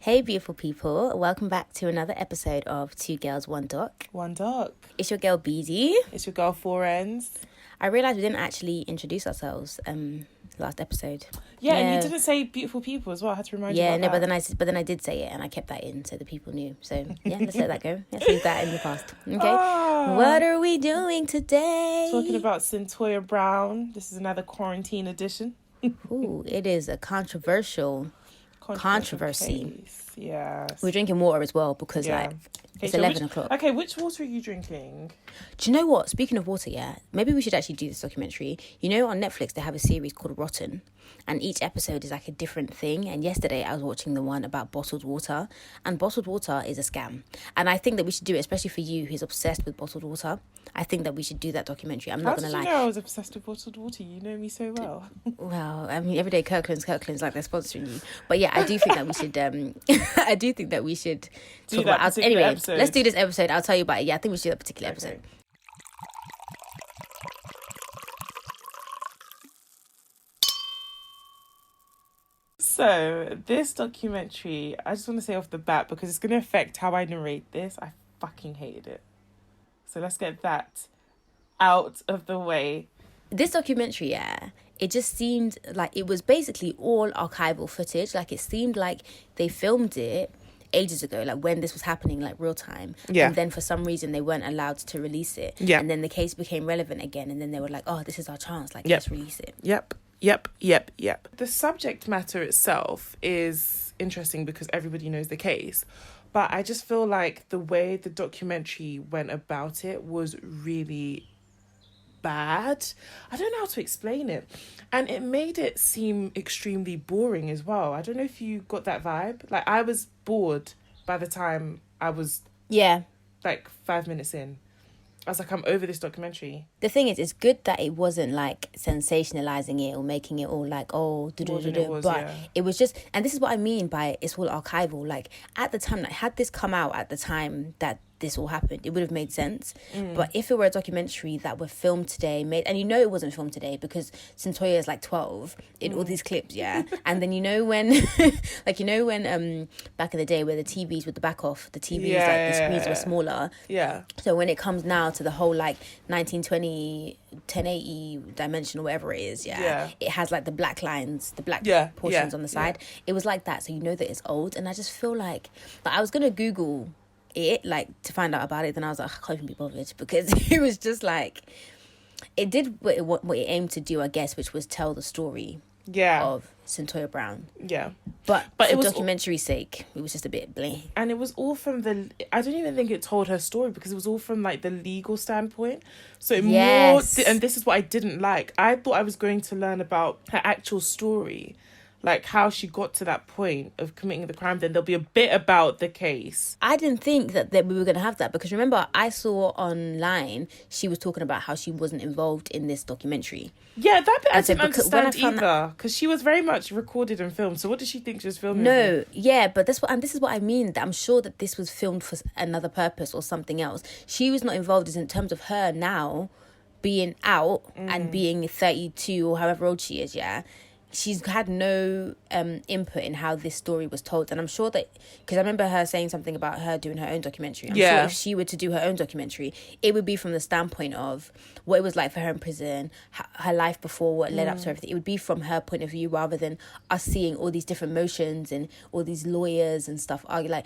Hey, beautiful people. Welcome back to another episode of Two Girls, One Doc. One Doc. It's your girl, Beezy. It's your girl, Four Ends. I realised we didn't actually introduce ourselves last episode. Yeah, and you didn't say beautiful people as well. I had to remind you about that. But then I did say it and I kept that in so the people knew. So, yeah, let's let that go. Let's leave that in the past. Okay? What are we doing today? Talking about Cyntoia Brown. This is another quarantine edition. Ooh, it is a controversial controversy. Case. Yes. We're drinking water as well because it's 11 o'clock. Okay, which water are you drinking? Do you know what? Speaking of water, maybe we should actually do this documentary. You know, on Netflix, they have a series called Rotten, and each episode is like a different thing. And yesterday I was watching the one about bottled water, and bottled water is a scam. And I think that we should do it, especially for you who's obsessed with bottled water. I think that we should do that documentary. I'm not going to lie. How did you know I was obsessed with bottled water? You know me so well. Well, I mean, every day Kirkland's like they're sponsoring you. But yeah, I do think that we should. I do think that we should talk about. Anyway, episode. Let's do this episode. I'll tell you about it. Yeah, I think we should do that particular episode. So, this documentary, I just want to say off the bat, because it's going to affect how I narrate this, I fucking hated it. So let's get that out of the way. This documentary, it just seemed like it was basically all archival footage. Like, it seemed like they filmed it ages ago, like when this was happening, like real time. Yeah. And then for some reason they weren't allowed to release it. Yeah. And then the case became relevant again. And then they were like, oh, this is our chance. Like, let's release it. Yep. The subject matter itself is interesting because everybody knows the case. But I just feel like the way the documentary went about it was really bad. I don't know how to explain it. And it made it seem extremely boring as well. I don't know if you got that vibe. Like, I was bored by the time I was like 5 minutes in. I was like, I'm over this documentary. The thing is, it's good that it wasn't like sensationalizing it or making it all like, it was just, and this is what I mean by it's all archival. Like, at the time, like, had this come out at the time that this all happened, it would have made sense. But if it were a documentary that were filmed today, and you know it wasn't filmed today because Cyntoia is like 12 in all these clips, and then when back in the day where the TVs with the back off, the TVs the screens were smaller. Yeah. So when it comes now to the whole like 1920 1080 dimension or whatever it is, it has like the black lines, the black portions on the side. It was like that, so you know that it's old. And I just feel like I was gonna Google it like to find out about it, then I was like, I can't even be bothered, because it was just like it did what it aimed to do, I guess, which was tell the story of Cyntoia Brown. But for documentary's sake, it was just a bit blah. And it was all from I don't even think it told her story, because it was all from like the legal standpoint. So and this is what I didn't like. I thought I was going to learn about her actual story, like how she got to that point of committing the crime. Then there'll be a bit about the case. I didn't think that we were going to have that, because remember, I saw online she was talking about how she wasn't involved in this documentary. Yeah, that bit I didn't understand either, because she was very much recorded and filmed. So what did she think she was filming? No, but this is what I mean. That I'm sure that this was filmed for another purpose or something else. She was not involved as in terms of her now being out and being 32 or however old she is, she's had no input in how this story was told. And I'm sure that, because I remember her saying something about her doing her own documentary. I'm sure if she were to do her own documentary, it would be from the standpoint of what it was like for her in prison, her life before, what led up to everything. It would be from her point of view, rather than us seeing all these different motions and all these lawyers and stuff argue. Like,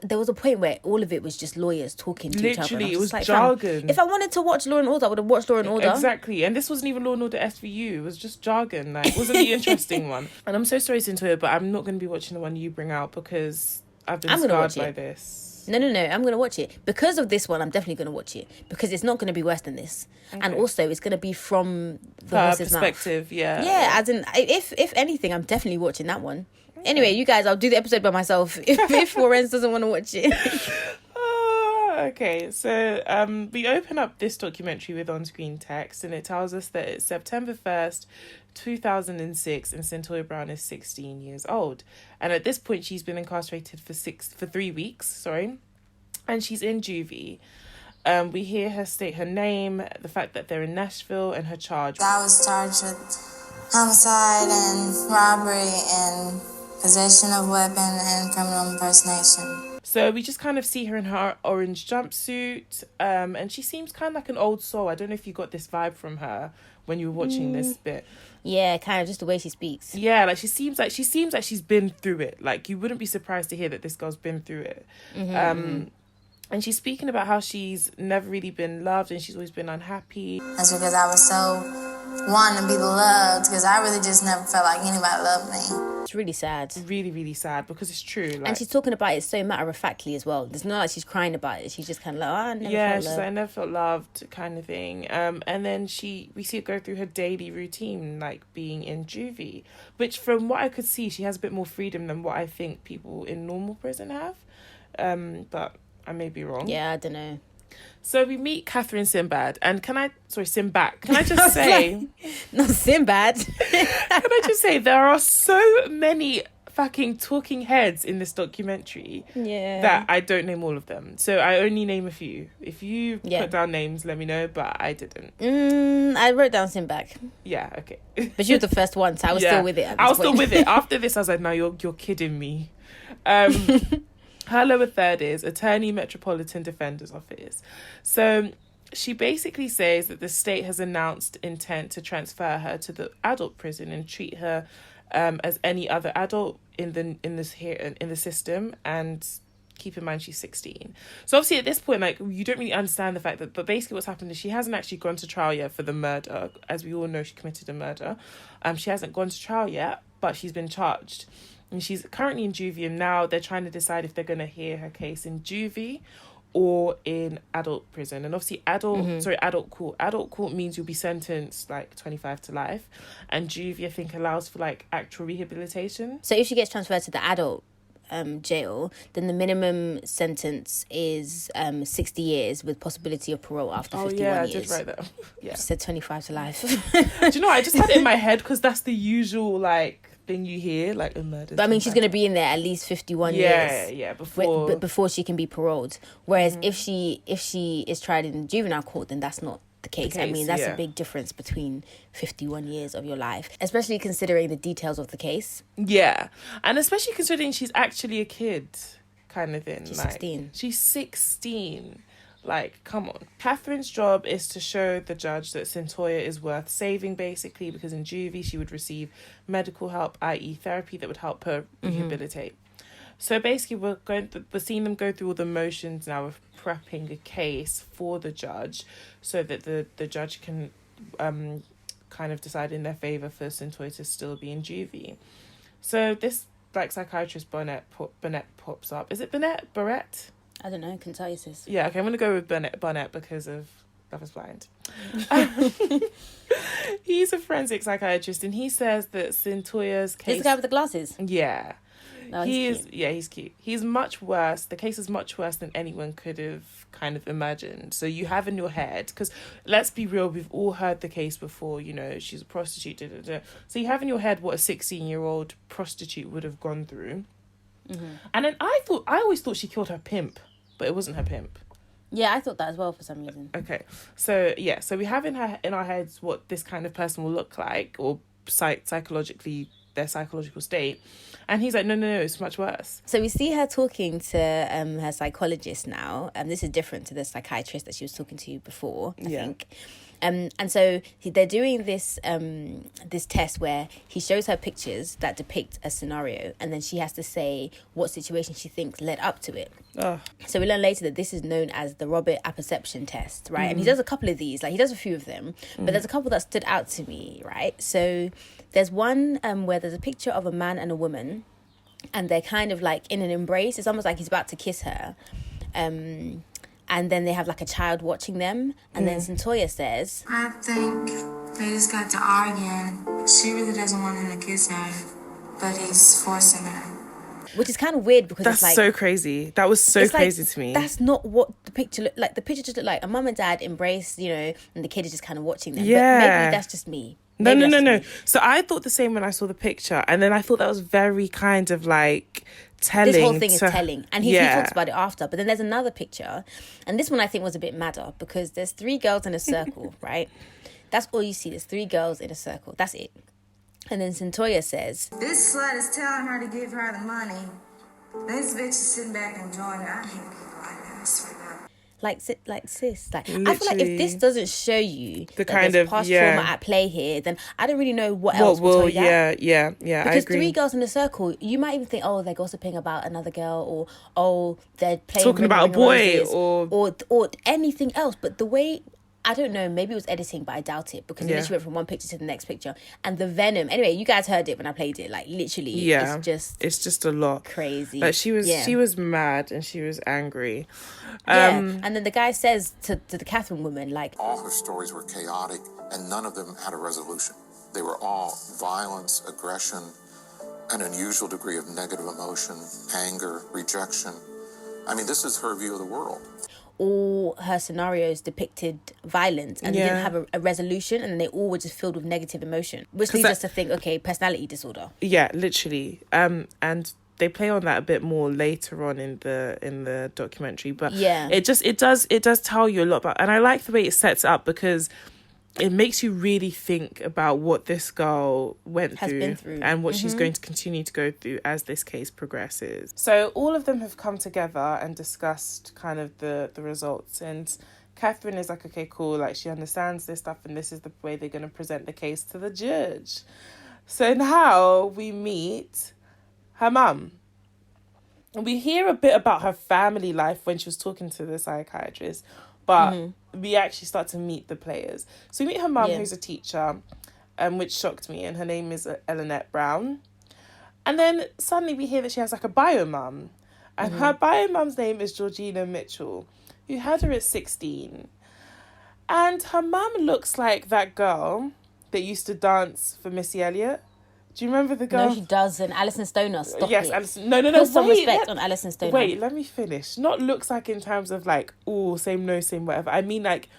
there was a point where all of it was just lawyers talking to each other. Literally, it was like, jargon. If I wanted to watch Law and Order, I would have watched Law and Order. Exactly. And this wasn't even Law and Order SVU. It was just jargon. Like, it wasn't the interesting one. And I'm so sorry, Cyntoia, but I'm not going to be watching the one you bring out, because I've been scarred by this. No, I'm going to watch it. Because of this one, I'm definitely going to watch it. Because it's not going to be worse than this. Okay. And also, it's going to be from the horse's perspective, mouth. Yeah, as in, if anything, I'm definitely watching that one. Anyway, you guys, I'll do the episode by myself if Florence doesn't want to watch it. Okay, so we open up this documentary with on-screen text, and it tells us that it's September 1st, 2006, and Cyntoia Brown is 16 years old. And at this point, she's been incarcerated for 3 weeks, and she's in juvie. We hear her state her name, the fact that they're in Nashville, and her charge. I was charged with homicide and robbery and possession of weapon, and criminal impersonation. So we just kind of see her in her orange jumpsuit, and she seems kind of like an old soul. I don't know if you got this vibe from her when you were watching this bit. Yeah, kind of just the way she speaks. Yeah, like she seems like she's been through it. Like you wouldn't be surprised to hear that this girl's been through it. And she's speaking about how she's never really been loved and she's always been unhappy. That's because I was so wanting to be loved, because I really just never felt like anybody loved me. It's really sad. Really, really sad, because it's true. Like, and she's talking about it so matter-of-factly as well. It's not like she's crying about it. She's just kind of like, oh, I never felt she's loved. like, I never felt loved, kind of thing. And then we see her go through her daily routine, like being in juvie, which from what I could see, she has a bit more freedom than what I think people in normal prison have. But I may be wrong. Yeah, I don't know. So we meet Catherine Sinbad, and Sinbad. Can I just say... Not Sinbad. Can I just say, there are so many fucking talking heads in this documentary that I don't name all of them. So I only name a few. If you put down names, let me know, but I didn't. I wrote down Sinbad. Yeah, okay. But you were the first one, so I was still with it. I was still with it. After this, I was like, no, you're kidding me. Her lower third is Attorney Metropolitan Defender's Office. So she basically says that the state has announced intent to transfer her to the adult prison and treat her as any other adult in the system. And keep in mind she's 16. So obviously at this point, like, you don't really understand the fact that, but basically what's happened is she hasn't actually gone to trial yet for the murder. As we all know, she committed a murder. She hasn't gone to trial yet, but she's been charged. And she's currently in juvie, and now they're trying to decide if they're going to hear her case in juvie or in adult prison. And obviously adult court. Adult court means you'll be sentenced like 25 to life. And juvie, I think, allows for like actual rehabilitation. So if she gets transferred to the adult jail, then the minimum sentence is 60 years with possibility of parole after 51 years. I did write that. Yeah. She said 25 to life. Do you know what? I just had it in my head because that's the usual like thing you hear, like a murder. But I mean, she's going to be in there at least 51 years. Yeah, before she can be paroled. Whereas if she is tried in juvenile court, then that's not the case. I mean, that's a big difference between 51 years of your life, especially considering the details of the case. Yeah, and especially considering she's actually a kid, kind of thing. She's like, 16. She's 16. Like, come on. Catherine's job is to show the judge that Cyntoia is worth saving, basically, because in juvie she would receive medical help, i.e. therapy that would help her rehabilitate. So basically we're seeing them go through all the motions now of prepping a case for the judge so that the judge can kind of decide in their favour for Cyntoia to still be in juvie. So this like psychiatrist Burnett pops up. Is it Barrett? I don't know, can tell you, sis. Yeah, okay, I'm going to go with Barnett because of Love is Blind. He's a forensic psychiatrist, and he says that Cyntoia's case... Is the guy with the glasses? Yeah. Oh, he's cute. Yeah, he's cute. He's much worse. The case is much worse than anyone could have kind of imagined. So you have in your head, because let's be real, we've all heard the case before, you know, she's a prostitute, So you have in your head what a 16-year-old prostitute would have gone through. Mm-hmm. And then I always thought she killed her pimp, but it wasn't her pimp. Yeah, I thought that as well for some reason. Okay, so we have in our heads what this kind of person will look like, or psychologically, their psychological state. And he's like, no, it's much worse. So we see her talking to her psychologist now. This is different to the psychiatrist that she was talking to before, I think. And so they're doing this test where he shows her pictures that depict a scenario, and then she has to say what situation she thinks led up to it. So we learn later that this is known as the Robert Apperception test, right? And he does a couple of these, like he does a few of them, but there's a couple that stood out to me, right? So there's one where there's a picture of a man and a woman, and they're kind of like in an embrace. It's almost like he's about to kiss her. And then they have like a child watching them. And then Cyntoia says, I think they just got to arguing. She really doesn't want him to kiss her, but he's forcing her. Which is kind of weird because that's it's like... so crazy. That was so crazy to me. That's not what the picture looked like. The picture just looked like a mum and dad embrace, you know, and the kid is just kind of watching them. Yeah. But maybe that's just me. No. So I thought the same when I saw the picture. And then I thought that was very kind of like... telling. This whole thing is telling, and he talks about it after. But then there's another picture, and this one I think was a bit madder because there's 3 girls in a circle, right? That's all you see. There's 3 girls in a circle. That's it. And then Cyntoia says, This slut is telling her to give her the money. This bitch is sitting back enjoying it. I hate people like that, I swear to God. sis, like, I feel like if Literally. this doesn't show you The that kind there's of, past yeah. trauma at play here, then I don't really know what else will tell you that. yeah, I Because agree. 3 girls in a circle, you might even think, oh, they're gossiping about another girl, or oh, they're playing Talking Ring about a Ring boy, Roses, or anything else. But the way, I don't know, maybe it was editing, but I doubt it, because it Yeah. literally went from one picture to the next picture. And the venom, anyway, you guys heard it when I played it, like, literally, Yeah, it's just a lot crazy. Like, she was Yeah. she was mad and she was angry. Yeah, and then the guy says to the Catherine woman, like, All her stories were chaotic, and none of them had a resolution. They were all violence, aggression, an unusual degree of negative emotion, anger, rejection. I mean, this is her view of the world. all her scenarios depicted violence, and they didn't Yeah. have a resolution, and they all were just filled with negative emotion, which leads us to think, okay, personality disorder. Yeah, literally. And they play on that a bit more later on in the documentary, but Yeah. it does tell you a lot about, and I like the way it sets up, because it makes you really think about what this girl Has been through. and what she's going to continue to go through as this case progresses. So all of them have come together and discussed kind of the results, and Catherine is like, okay, cool, like, she understands this stuff, and this is the way they're going to present the case to the judge. So now we meet her mum. And we hear a bit about her family life when she was talking to the psychiatrist, but we actually start to meet the players. So we meet her mum, who's a teacher, which shocked me, and her name is Cyntoia Brown. And then suddenly we hear that she has like a bio mum, and her bio mum's name is Georgina Mitchell, who had her at 16. And her mum looks like that girl that used to dance for Missy Elliott. Do you remember the girl? No, she doesn't. Alison Stoner, stop Yes, it. Alison. No. Put some wait, respect on Alison Stoner. Wait, let me finish. Not looks like in terms of like, oh, same no, same whatever. I mean like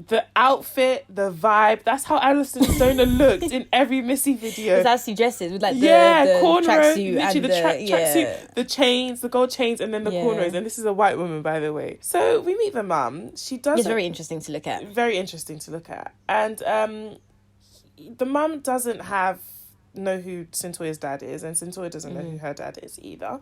the outfit, the vibe. That's how Alison Stoner looked in every Missy video. It's as suggested, with like the cornrows, tracksuit literally and the tracksuit, the chains, the gold chains, and then the cornrows. And this is a white woman, by the way. So we meet the mum. She does. It's very interesting to look at. Very interesting to look at, and the mum doesn't know who Cyntoia's dad is, and Cyntoia doesn't know who her dad is either.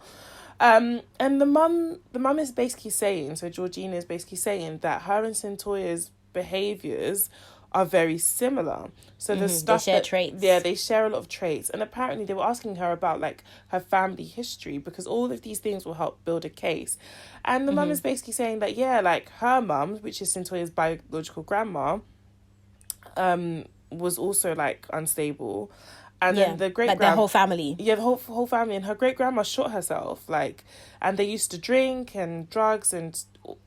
And the mum is basically saying, so Georgina is basically saying that her and Cyntoia's behaviours are very similar. So the stuff they share traits. Yeah, they share a lot of traits. And apparently they were asking her about like her family history, because all of these things will help build a case. And the mum is basically saying that, yeah, like her mum, which is Cyntoia's biological grandma, was also like unstable. And then the great their whole family. Yeah, the whole family. And her great grandma shot herself. Like, and they used to drink and drugs and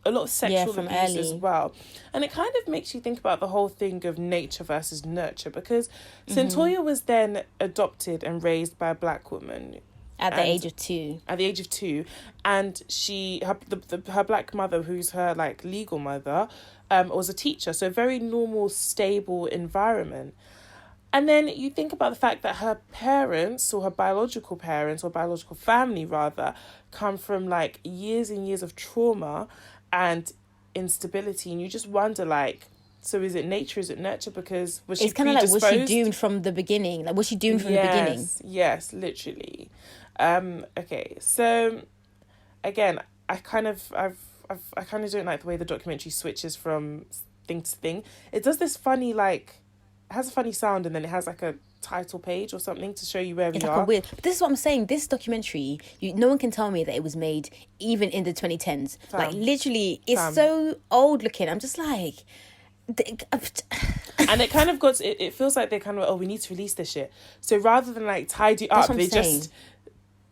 a lot of sexual from abuse early. as well. And it kind of makes you think about the whole thing of nature versus nurture, because Cyntoia was then adopted and raised by a black woman At the age of 2. At the age of 2, and her black mother, who's her like legal mother, was a teacher. So a very normal, stable environment. And then you think about the fact that her parents, or her biological parents, or biological family rather, come from like years and years of trauma and instability, and you just wonder, like, so is it nature, is it nurture? Because was she It's kind of like, was she predisposed? doomed from the beginning? Like, was she doomed from the beginning? Yes, literally. Okay, so again, I kind of don't like the way the documentary switches from thing to thing. It does this funny, like, it has a funny sound, and then it has like a title page or something to show you where we It's like are. a weird. But this is what I'm saying. This documentary, no one can tell me that it was made even in the 2010s. Like, literally, it's so old looking. I'm just like. And it kind of got. It feels like they kind of, we need to release this shit. So rather than like tidy up, they just.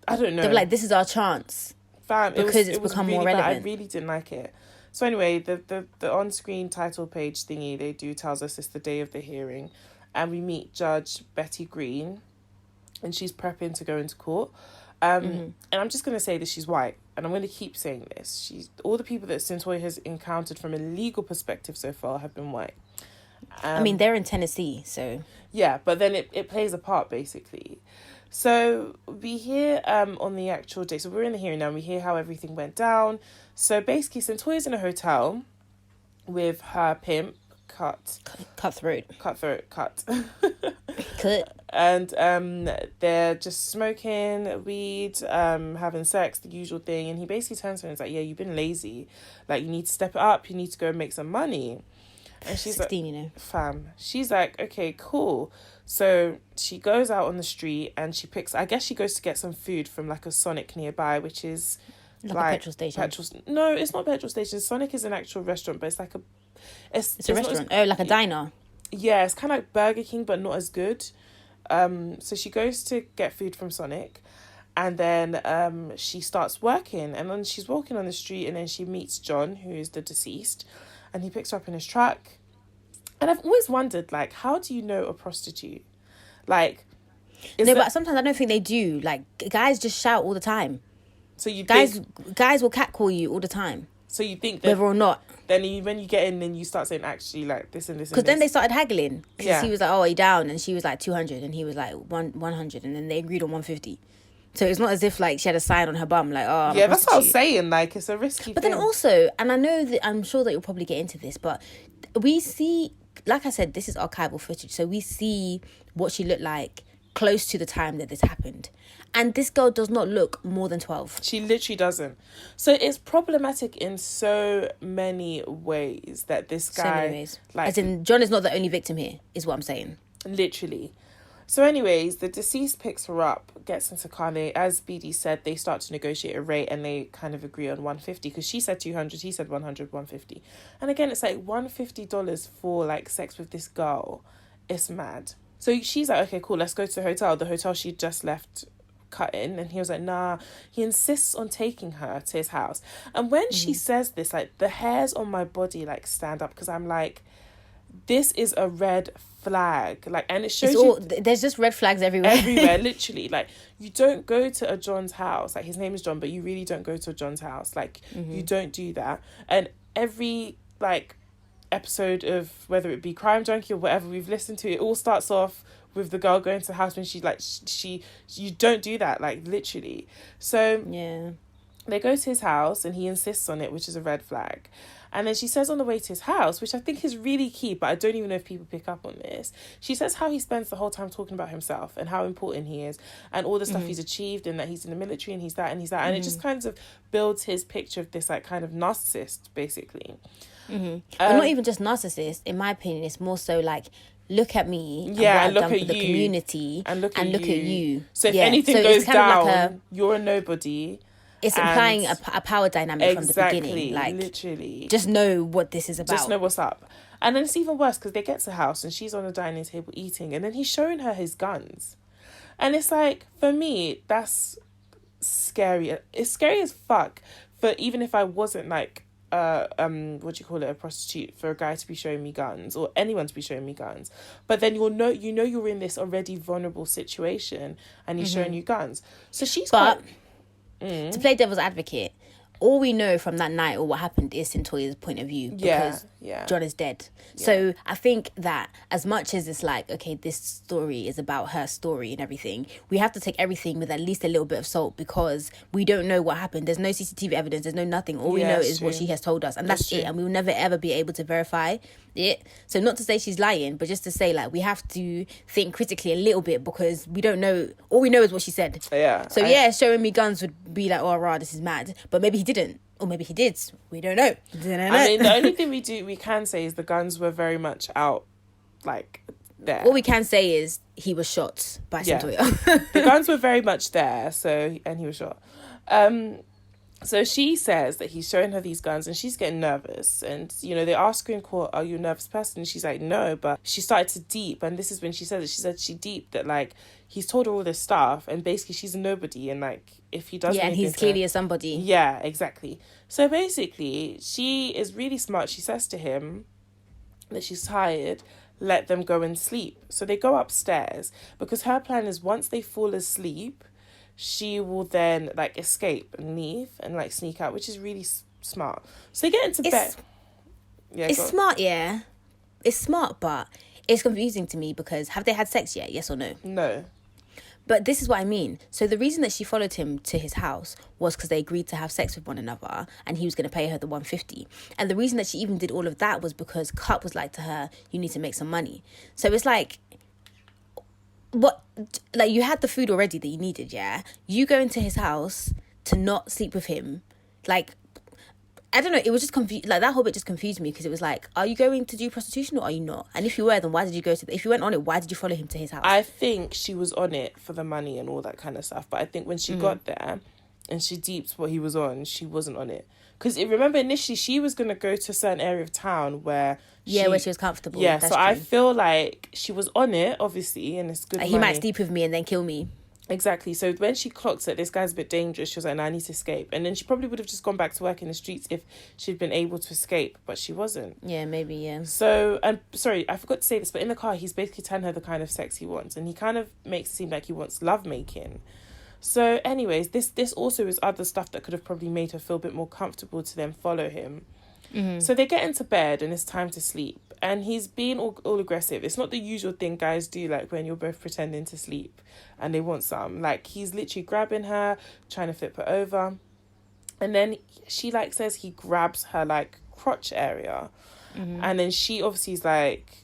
I don't know. They were like, this is our chance. Fam, Because it's it was become really more bad. relevant. I really didn't like it. So anyway, the on-screen title page thingy they do tells us it's the day of the hearing, and we meet Judge Betty Green, and she's prepping to go into court. And I'm just going to say that she's white, and I'm going to keep saying this. All the people that Cyntoia has encountered from a legal perspective so far have been white. I mean, they're in Tennessee, so... Yeah, but then it plays a part, basically. So we hear on the actual day, so we're in the hearing now, and we hear how everything went down. So basically, Cyntoia's in a hotel with her pimp, Cutthroat. cut. Cut. And they're just smoking weed, having sex, the usual thing. And he basically turns to her and is like, yeah, you've been lazy. Like, you need to step it up. You need to go and make some money. And she's 16, like, you know. fam. She's like, okay, cool. So she goes out on the street and I guess she goes to get some food from like a Sonic nearby, which is like a petrol station. No, it's not a petrol station. Sonic is an actual restaurant, but it's like it's a restaurant. Like a diner. Yeah, it's kind of like Burger King, but not as good. So she goes to get food from Sonic, and then she starts working, and then she's walking on the street, and then she meets John, who is the deceased, and he picks her up in his truck. And I've always wondered, like, how do you know a prostitute? Like, but sometimes I don't think they do. Like, guys just shout all the time. So you guys will catcall you all the time. So you think that whether or not. Then when you get in, then you start saying, actually, like, this and this. Because then they started haggling. Yeah. He was like, oh, are you down? And she was like 200, and he was like 100, and then they agreed on 150. So it's not as if like she had a sign on her bum, like, oh, I'm yeah, a that's what I was saying. Like, it's a risky. But thing. then also, and I know that I'm sure that you'll probably get into this, but we see, like I said, this is archival footage, so we see what she looked like close to the time that this happened, and this girl does not look more than 12. She literally doesn't. So it's problematic in so many ways that this guy, so many ways. Like, as in John is not the only victim here, is what I'm saying. Literally. So anyways, the deceased picks her up, gets into car. As BD said, they start to negotiate a rate, and they kind of agree on 150, because she said 200, he said 100, 150. And again, it's like $150 for like sex with this girl. It's mad. So she's like, okay, cool, let's go to the hotel she just left cut in. And he was like, nah. He insists on taking her to his house. And when she says this, like, the hairs on my body like stand up, because I'm like, this is a red flag. Like, and it shows there's just red flags everywhere. Literally. Like, you don't go to a John's house, like, his name is John, but you really don't go to a John's house. Like, you don't do that. And every like episode of whether it be Crime Junkie or whatever we've listened to, it all starts off with the girl going to the house when you don't do that, like, literally. So yeah, they go to his house and he insists on it, which is a red flag. And then she says on the way to his house, which I think is really key, but I don't even know if people pick up on this. She says how he spends the whole time talking about himself and how important he is and all the stuff he's achieved, and that he's in the military and he's that and he's that. And it just kind of builds his picture of this like kind of narcissist, basically. But not even just narcissist, in my opinion. It's more so like, look at me, and what I've done for the community, and look at you. So if anything goes down, you're a nobody. It's implying a power dynamic from the beginning. Like, literally. Just know what this is about. Just know what's up. And then it's even worse, because they get to the house and she's on the dining table eating, and then he's showing her his guns. And it's like, for me, that's scary. It's scary as fuck. But even if I wasn't like, a prostitute, for a guy to be showing me guns, or anyone to be showing me guns, but then you're in this already vulnerable situation, and he's showing you guns. So she's to play devil's advocate, all we know from that night or what happened is Cyntoia's point of view, because John is dead. Yeah. So I think that as much as it's like, okay, this story is about her story and everything, we have to take everything with at least a little bit of salt, because we don't know what happened. There's no CCTV evidence. There's no nothing. All we know is what she has told us, and that's it. And we will never ever be able to verify it. So not to say she's lying, but just to say, like, we have to think critically a little bit, because we don't know. All we know is what she said. Yeah. So showing me guns would be like, oh, rah, this is mad. But maybe he didn't. Or maybe he did. We don't know. I mean, the only thing we can say is the guns were very much out, like, there. All we can say is he was shot by Cyntoia. The guns were very much there, and he was shot. So she says that he's showing her these guns, and she's getting nervous. And, they ask her in court, are you a nervous person? And she's like, no. But she started to deep, and this is when she says it. She said she deeped that, like, he's told her all this stuff, and basically she's a nobody, and, like, if he does and he's clearly a somebody. Yeah, exactly. So basically, she is really smart. She says to him that she's tired, let them go and sleep. So they go upstairs, because her plan is once they fall asleep, she will then, like, escape and leave and, like, sneak out, which is really smart. So they get into bed. Yeah, it's smart, yeah. It's smart, but it's confusing to me, because have they had sex yet? Yes or no? No. But this is what I mean. So the reason that she followed him to his house was because they agreed to have sex with one another, and he was going to pay her the 150. And the reason that she even did all of that was because Cup was like to her, you need to make some money. So it's like, what, like, you had the food already that you needed, yeah? You go into his house to not sleep with him, like, I don't know, it was just confused. Like, that whole bit just confused me, because it was like, are you going to do prostitution or are you not? And if you were, then why did you go to... If you went on it, why did you follow him to his house? I think she was on it for the money and all that kind of stuff. But I think when she got there and she deeped what he was on, she wasn't on it. Because remember, initially, she was going to go to a certain area of town where... where she was comfortable. Yeah, that's so true. I feel like she was on it, obviously, and it's good Like, money. he might sleep with me and then kill me. Exactly. So when she clocked that this guy's a bit dangerous, she was like, no, I need to escape. And then she probably would have just gone back to work in the streets if she'd been able to escape, but she wasn't. Yeah, maybe, yeah. So, and sorry, I forgot to say this, but in the car, he's basically telling her the kind of sex he wants, and he kind of makes it seem like he wants lovemaking. So anyways, this also is other stuff that could have probably made her feel a bit more comfortable to then follow him. Mm-hmm. So they get into bed and it's time to sleep. And he's being all aggressive. It's not the usual thing guys do, like when you're both pretending to sleep and they want some. Like, he's literally grabbing her, trying to flip her over. And then she, like, says he grabs her, like, crotch area. Mm-hmm. And then she obviously is like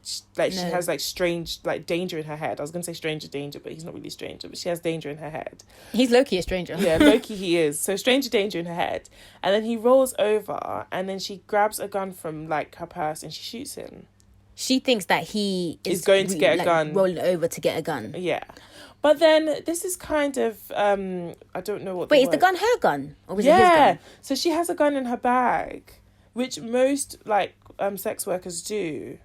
she has, like, strange, like, danger in her head. I was going to say stranger danger, but he's not really stranger. But she has danger in her head. He's low-key a stranger. Yeah, low-key he is. So stranger danger in her head. And then he rolls over and then she grabs a gun from, like, her purse and she shoots him. She thinks that he is going to get a gun. Rolling over to get a gun. Yeah. But then this is kind of, I don't know what Wait, is the gun her gun? Or was it his Yeah. gun? So she has a gun in her bag, which most, like, sex workers do.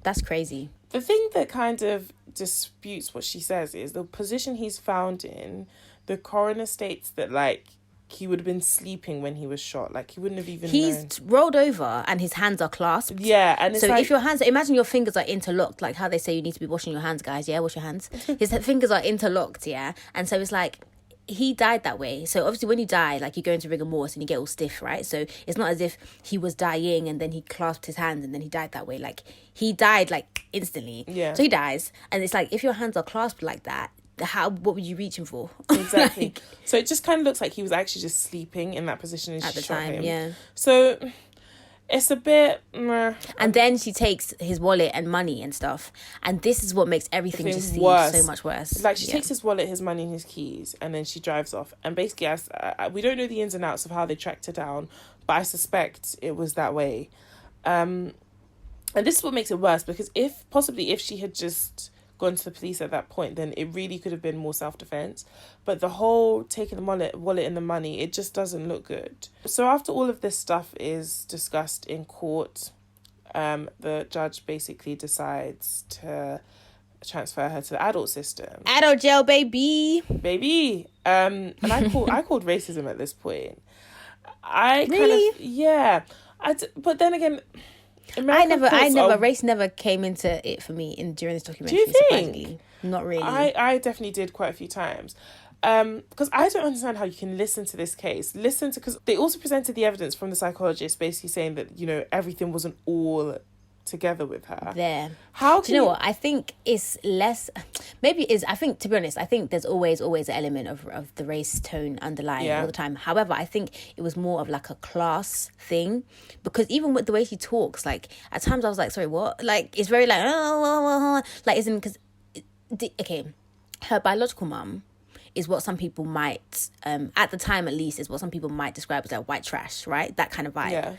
That's crazy. The thing that kind of disputes what she says is the position he's found in, the coroner states that, like, he would have been sleeping when he was shot. Like, he wouldn't have even known. Rolled over and his hands are clasped. Yeah, and it's so like, if your hands... Imagine your fingers are interlocked, like how they say you need to be washing your hands, guys. Yeah, wash your hands. His fingers are interlocked, yeah? And so it's like... He died that way. So obviously when you die, like, you go into rigor mortis and you get all stiff, right? So it's not as if he was dying and then he clasped his hands and then he died that way. Like, he died, like, instantly. Yeah. So he dies. And it's like, if your hands are clasped like that, what were you reaching for? Exactly. Like, so it just kind of looks like he was actually just sleeping in that position and at she the shot time, him. yeah. So it's a bit... And then she takes his wallet and money and stuff. And this is what makes everything just seem so much worse. Like, she takes his wallet, his money and his keys, and then she drives off. And basically, we don't know the ins and outs of how they tracked her down, but I suspect it was that way. And this is what makes it worse, because if she had just gone to the police at that point, then it really could have been more self-defense. But the whole taking the wallet and the money, it just doesn't look good. So after all of this stuff is discussed in court, the judge basically decides to transfer her to the adult system. Adult jail, baby. And I called racism at this point. But then again, race never came into it for me during this documentary. Do you think? Surprisingly. Not really. I definitely did quite a few times. Because I don't understand how you can listen to this case. Because they also presented the evidence from the psychologist basically saying that, you know, everything wasn't all together with her. There. How Do you know what? I think it's less... Maybe it is... I think, to be honest, I think there's always an element of the race tone underlying all the time. However, I think it was more of like a class thing. Because even with the way she talks, like, at times I was like, sorry, what? Like, it's very like... like, isn't... Because... Okay. Her biological mum is what some people might, at the time at least, is what some people might describe as like white trash, right? That kind of vibe. Yeah.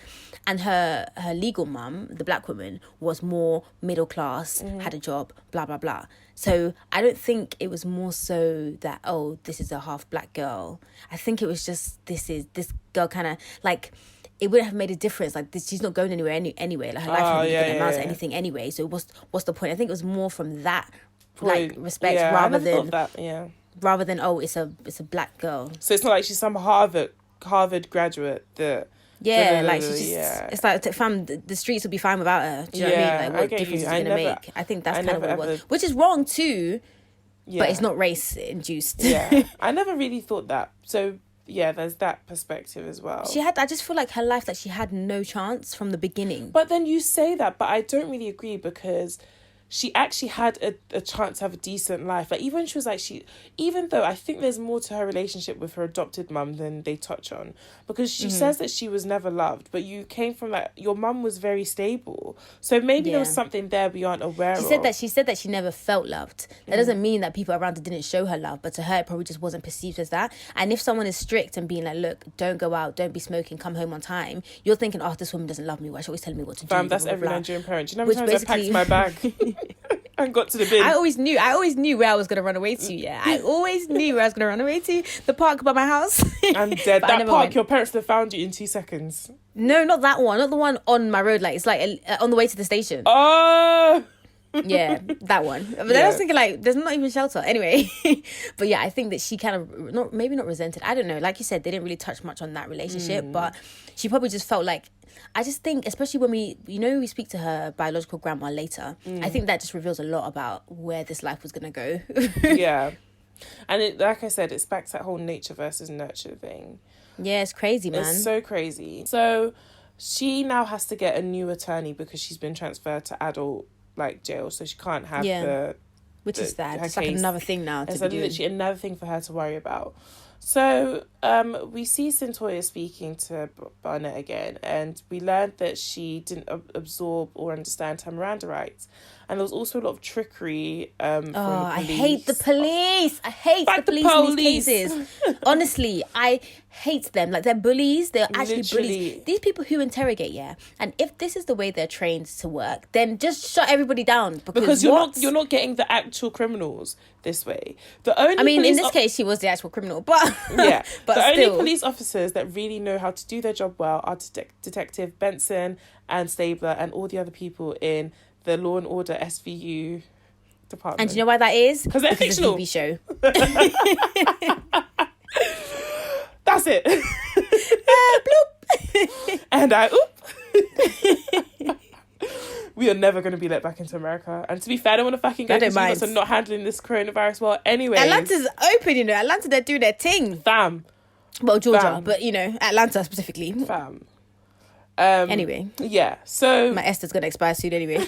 And her legal mum, the black woman, was more middle class, had a job, blah, blah, blah. So I don't think it was more so that, oh, this is a half black girl. I think it was just, this girl kind of, like, it wouldn't have made a difference. Like, she's not going anywhere anyway. Like, her life wouldn't amount to anything anyway. So what's the point? I think it was more from that, like, respect rather than... Rather than, oh, it's a black girl. So it's not like she's some Harvard graduate that... Yeah, like, she's just... It's like, the streets would be fine without her. Do you know what I mean? Like, what difference is it going to make? I think that's kind of what it was. Which is wrong too, but it's not race-induced. Yeah, I never really thought that. So, yeah, there's that perspective as well. I just feel like her life, like, she had no chance from the beginning. But then you say that, but I don't really agree, because she actually had a chance to have a decent life. Like, even when she was like, even though I think there's more to her relationship with her adopted mum than they touch on, because she says that she was never loved, but you came from, like, your mum was very stable. So maybe there was something there we aren't aware of. She said that she never felt loved. That doesn't mean that people around her didn't show her love, but to her, it probably just wasn't perceived as that. And if someone is strict and being like, look, don't go out, don't be smoking, come home on time, you're thinking, oh, this woman doesn't love me. Why she's always telling me what to do? Fam, that's every Nigerian parent. Do you know how many times I packed my bag and got to the bin? I always knew where I was going to run away to, yeah. I always knew where I was going to run away to. The park by my house. I'm dead. That park, your parents would have found you in 2 seconds. No, not that one. Not the one on my road. Like, it's like on the way to the station. Oh! Yeah, that one. But then I was thinking, like, there's not even shelter. Anyway. But yeah, I think that she kind of, maybe not resented. I don't know. Like you said, they didn't really touch much on that relationship. But she probably just felt like, I just think, especially when we speak to her biological grandma later, I think that just reveals a lot about where this life was going to go. Yeah. And like I said, it's back to that whole nature versus nurture thing. Yeah, it's crazy, man. It's so crazy. So she now has to get a new attorney because she's been transferred to adult, like, jail. So she can't have which is sad. It's like another thing now to It's be doing. literally another thing for her to worry about. So we see Cyntoia speaking to Barnett again, and we learned that she didn't absorb or understand her Miranda rights. And there was also a lot of trickery from the police. I hate the police. I hate the police in these cases. Honestly, I hate them. Like, they're bullies. They're actually bullies. These people who interrogate, and if this is the way they're trained to work, then just shut everybody down. Because you're not getting the actual criminals this way. In this case, she was the actual criminal, but yeah. but the still. only police officers that really know how to do their job well are Detective Benson and Stabler and all the other people in the Law and Order SVU department. And do you know why that is? Because they're fictional. It's a TV show. That's it. Bloop. And oop. We are never going to be let back into America. And to be fair, I don't want to fucking get into us and not handling this coronavirus well anyway. Atlanta's open, Atlanta, they're doing their thing. Fam. Well, Georgia, but, Atlanta specifically. Fam. Anyway. Yeah, so... My Esther's going to expire soon anyway.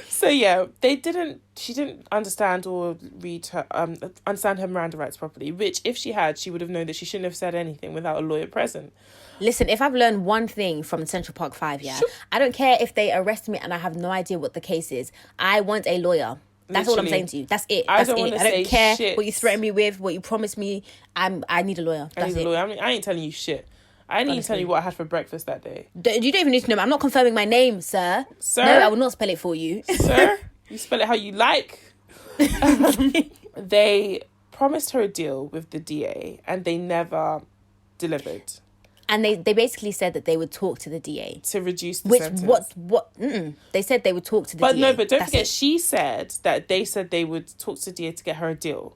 So, yeah, she didn't understand or understand her Miranda rights properly, which, if she had, she would have known that she shouldn't have said anything without a lawyer present. Listen, if I've learned one thing from Central Park 5, I don't care if they arrest me and I have no idea what the case is. I want a lawyer. That's all I'm saying to you. That's it. I don't care what you threaten me with, what you promise me. I need a lawyer. That's it. I ain't telling you shit. I need to tell you what I had for breakfast that day. You don't even need to know. I'm not confirming my name, sir. Sir? No, I will not spell it for you. Sir? You spell it how you like. They promised her a deal with the DA and they never delivered. And they basically said that they would talk to the DA. To reduce the sentence. They said they would talk to the DA. But don't forget, she said that they said they would talk to the DA to get her a deal.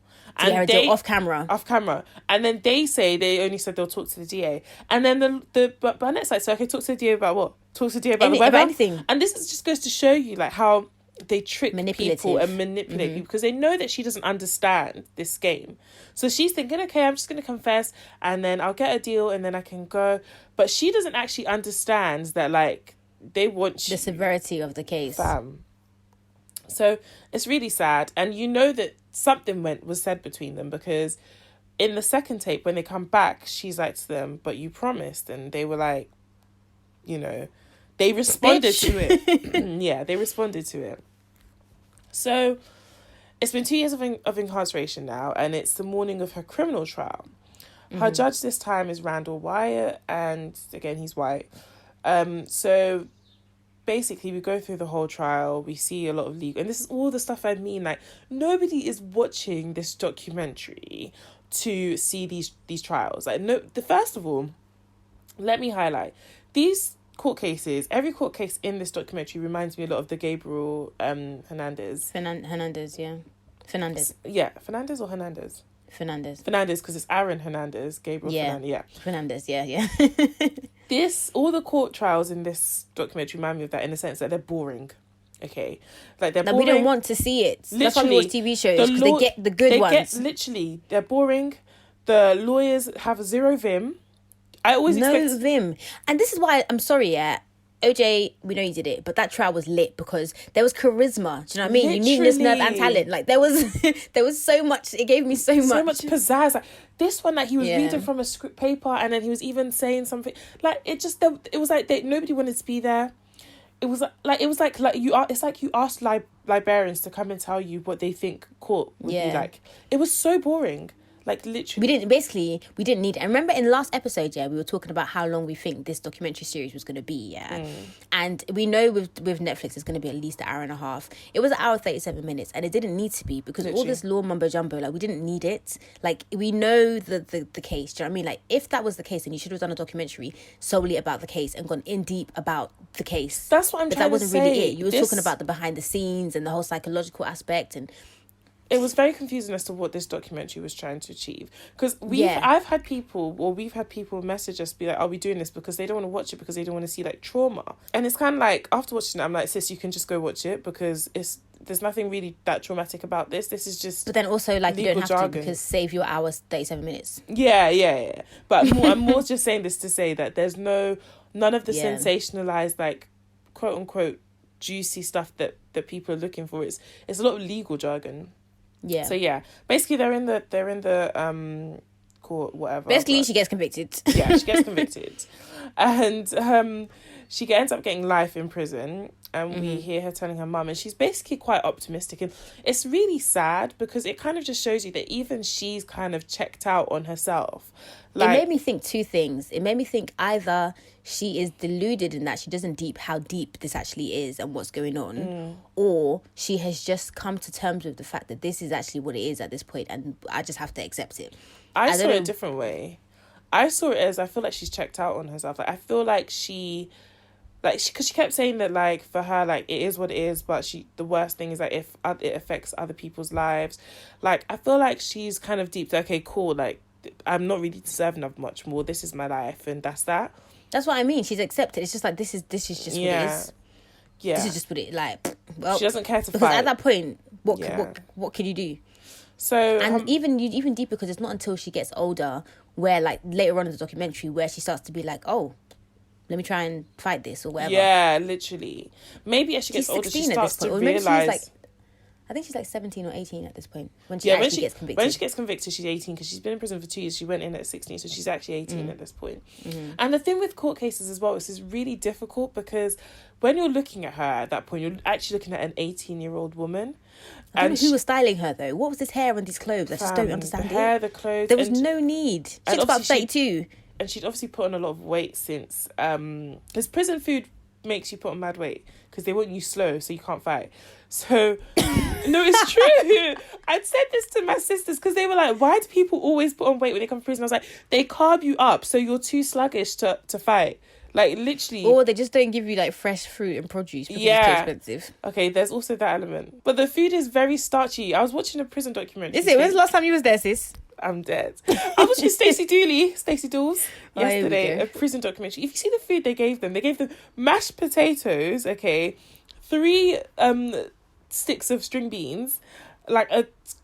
Deal off camera. And then they say they only said they'll talk to the DA. And then the Barnett side said, okay, talk to the DA about what? Talk to the DA about the weather? About anything. And this just goes to show you, like, how they trick people and manipulate people because they know that she doesn't understand this game. So she's thinking, okay, I'm just going to confess and then I'll get a deal and then I can go. But she doesn't actually understand that, like, they want the severity of the case. So it's really sad. And you know that something was said between them because in the second tape, when they come back, she's like to them, but you promised. And they were like, they responded to it. Yeah, they responded to it. So it's been 2 years of incarceration now, and it's the morning of her criminal trial. Her judge this time is Randall Wyatt, and again, he's white. So basically, we go through the whole trial. We see a lot of legal, and this is all the stuff I mean. Like, nobody is watching this documentary to see these trials. Like, no. First of all, let me highlight these court cases. Every court case in this documentary reminds me a lot of the Gabriel Hernandez. Hernandez, yeah. Fernandez. Yeah, Fernandez or Hernandez? Fernandez, because it's Aaron Hernandez, Gabriel Fernandez, yeah. Fernandez, yeah. All the court trials in this documentary remind me of that in the sense that they're boring. Okay, like they're boring. We don't want to see it. That's why we watch TV shows, because they get the good ones. They're boring. The lawyers have zero vim. I always expect vim, and this is why I'm sorry. OJ, we know you did it, but that trial was lit because there was charisma. Do you know what I mean? Uniqueness, nerve, and talent. Like there was so much. It gave me so much pizzazz. Like this one, like he was reading from a script paper, and then he was even saying something. Like it was like nobody wanted to be there. It was like you are. It's like you asked librarians to come and tell you what they think court would be like. It was so boring. Like literally, we didn't need it. And remember in the last episode, we were talking about how long we think this documentary series was going to be, and we know with Netflix it's going to be at least an hour and a half. It was an hour 37 minutes, and it didn't need to be because all this law mumbo jumbo, like we didn't need it. Like we know the case. Do you know what I mean? Like if that was the case, then you should have done a documentary solely about the case and gone in deep about the case. That's what I'm trying to say. But that wasn't really it. You were talking about the behind the scenes and the whole psychological aspect and. It was very confusing as to what this documentary was trying to achieve. Because we've had people message us, be like, are we doing this? Because they don't want to watch it because they don't want to see, like, trauma. And it's kind of like, after watching it, I'm like, sis, you can just go watch it because there's nothing really that traumatic about this. This is just But then also, like, you don't have jargon. to because save your hours 37 minutes. Yeah. But I'm more just saying this to say that there's none of the sensationalized, like, quote-unquote, juicy stuff that people are looking for. It's a lot of legal jargon. Yeah. So basically they're in the court, whatever. Basically, she gets convicted. Yeah, she gets convicted, and she ends up getting life in prison. And we hear her telling her mum, and she's basically quite optimistic, and it's really sad because it kind of just shows you that even she's kind of checked out on herself. Like, it made me think two things. It made me think either she is deluded in that she doesn't how deep this actually is and what's going on, or she has just come to terms with the fact that this is actually what it is at this point, and I just have to accept it. I saw it a different way. I saw it as I feel like she's checked out on herself. Like I feel like because she kept saying that, like, for her, like, it is what it is, but the worst thing is that if it affects other people's lives. Like, I feel like she's kind of deep. Okay, cool. Like, I'm not really deserving of much more. This is my life, and that's that. That's what I mean. She's accepted. It's just like this is just what it is. Yeah. This is just what it like. Well, she doesn't care to fight. Because at that point, what can you do? So and even deeper because it's not until she gets older where, like, later on in the documentary where she starts to be like, oh, let me try and fight this or whatever. Yeah, literally. Maybe as she gets older, she starts to realise. I think she's like 17 or 18 at this point when she gets convicted. When she gets convicted, she's 18 because she's been in prison for 2 years. She went in at 16, so she's actually 18 at this point. And the thing with court cases as well is really difficult because when you're looking at her at that point, you're actually looking at an 18-year-old woman. I don't know who was styling her though. What was this hair and these clothes? I just don't understand the hair, the clothes. There was no need. She's about 32. And she'd obviously put on a lot of weight since... Because prison food makes you put on mad weight because they want you slow so you can't fight. So, no, it's true. I'd said this to my sisters because they were like, why do people always put on weight when they come to prison? I was like, they carb you up so you're too sluggish to fight. Like, literally. Or they just don't give you, like, fresh fruit and produce because it's too expensive. Okay, there's also that element. But the food is very starchy. I was watching a prison documentary. Is it? When's the last time you was there, sis? I'm dead. I was watching Stacey Dools yesterday, a prison documentary. If you see the food they gave them mashed potatoes, 3 sticks of string beans, like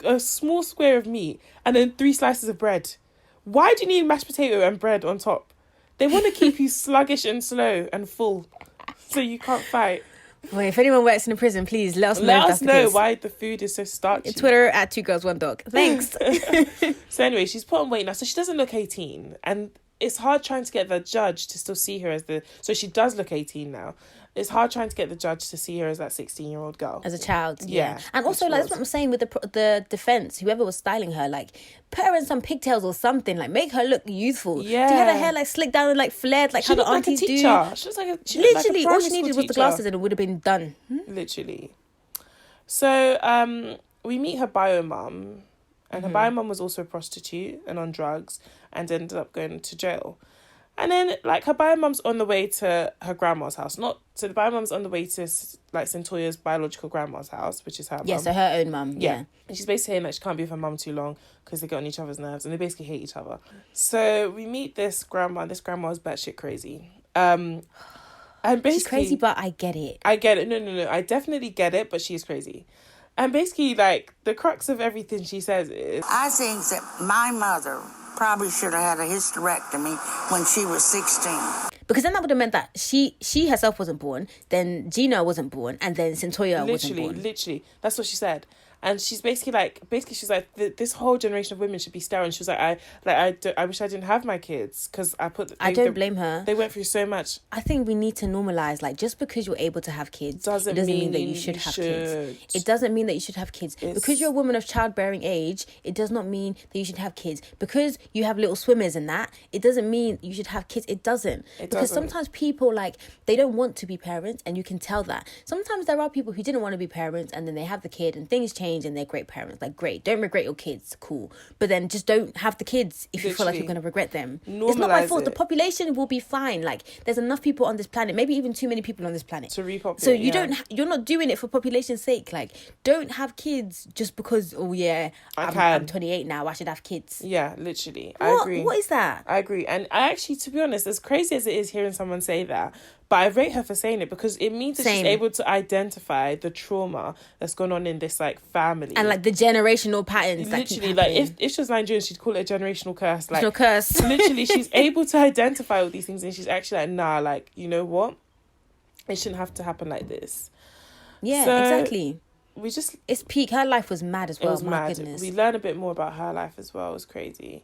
a small square of meat, and then 3 slices of bread. Why do you need mashed potato and bread on top? They want to keep you sluggish and slow and full so you can't fight. Well, if anyone works in a prison, please let us know. Let us know why the food is so starchy. Twitter at 2girls1dog. Thanks. So anyway, she's put on weight now, so she doesn't look 18, and it's hard trying to get the judge to still see her as so she does look 18 now. It's hard trying to get the judge to see her as that 16-year-old girl. As a child, yeah. And also, like, that's what I'm saying with the defense. Whoever was styling her, like, put her in some pigtails or something. Like, make her look youthful. Yeah. Do you have her hair, like, slicked down and, like, flared, like, how the aunties do? She looks like a teacher. Literally, all she needed was the glasses and it would have been done. Literally. So, we meet her bio mum. And her bio mum was also a prostitute and on drugs and ended up going to jail. And then, like, her bio mum's on the way to her grandma's house. So the bio mum's on the way to, like, Cyntoia's biological grandma's house, which is her mum. Yeah, so her own mum, yeah. And she's basically saying that she can't be with her mum too long because they get on each other's nerves and they basically hate each other. So we meet this grandma. This grandma is batshit crazy. And basically... She's crazy, but I get it. I get it. No. I definitely get it, but she is crazy. And basically, like, the crux of everything she says is... I think that my mother probably should have had a hysterectomy when she was 16. Because then that would have meant that she herself wasn't born, then Gina wasn't born, and then Cyntoia wasn't born. Literally, that's what she said. And she's basically like, this whole generation of women should be sterile. And she was like, I wish I didn't have my kids because I don't blame her. They went through so much. I think we need to normalize, like, just because you're able to have kids doesn't mean that you should have kids. It doesn't mean that you should have kids. Because you're a woman of childbearing age, it does not mean that you should have kids. Because you have little swimmers and that, it doesn't mean you should have kids. It doesn't. Because sometimes people, like, they don't want to be parents, and you can tell that. Sometimes there are people who didn't want to be parents, and then they have the kid, and things change, and they're great parents. Like, great, don't regret your kids, cool, but then just don't have the kids if you feel like you're going to regret them. It's not my fault. The population will be fine. Like, there's enough people on this planet, maybe even too many people on this planet to repopulate. So you're not doing it for population's sake. Like, don't have kids just because, oh yeah, I'm 28 now, I should have kids. Yeah, literally. I agree. What is that? I agree. And I actually, to be honest, as crazy as it is hearing someone say that, but I rate her for saying it because it means that she's able to identify the trauma that's gone on in this, like, family. And, like, the generational patterns literally, that keep happening. like, if she was Nigerian, she'd call it a generational curse. Like, curse. Literally, she's able to identify all these things, and she's actually like, nah, like, you know what? It shouldn't have to happen like this. Yeah, so exactly. It's peak. Her life was mad as well. It was mad. Goodness. We learn a bit more about her life as well. It was crazy.